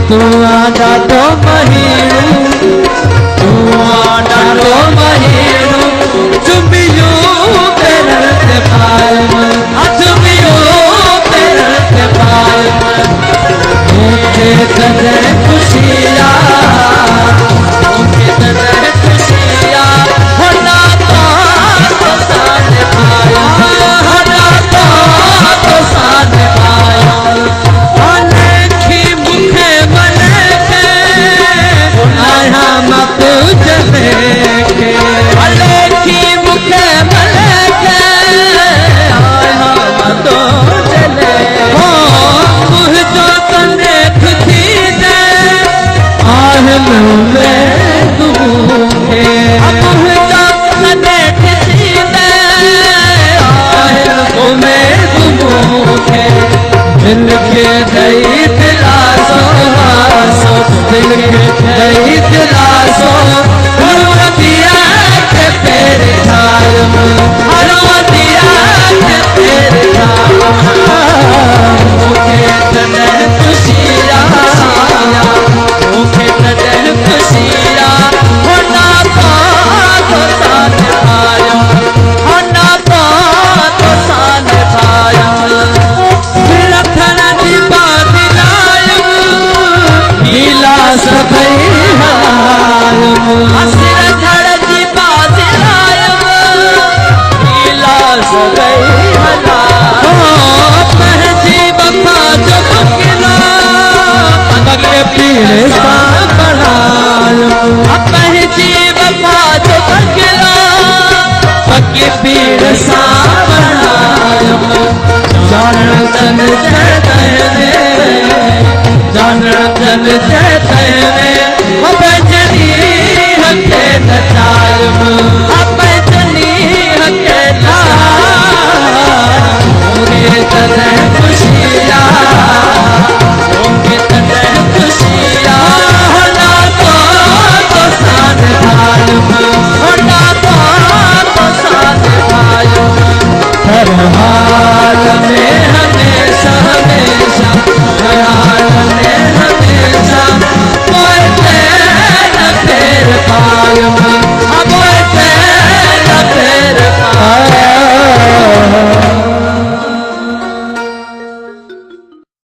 तू आजा तो महीनू, तू आजा तो महीनू, चुमियो पैरन ते पायल, चुमियो पैरन ते पायल, मुझे तने खुशियाँ, मुझे तने खुशियाँ, होना तो साने पाया, होना तो साने पाया, अनेखी मुखे मने के, आया मत जले के, अनेखी मुखे मने के, आया मत जले, हो मुझ जो तने खुशी दे, आहल में दूंगे, मुझ जो तने खुशी दे, आहल में दूंगे, दिल के दई दिलासो, दिल के दई दिलासो, दिया के तेरे थाल, दिया के तेरे थाल, मुझे तने खुशियाँ, मुझे तने खुशियाँ, होना तो साने पाया, होना तो साने पाया, रखना दी बात लायम, नीला सभई हालम, असर धड़ दी बात लायम, नीला सभई हालम, पहची बपा जो बकला, बके पीड़े सा बढ़ायम, पहची बपा जो बकला, बके पीड़े सा बढ़ायम, जान तन जय दे, जान तन जय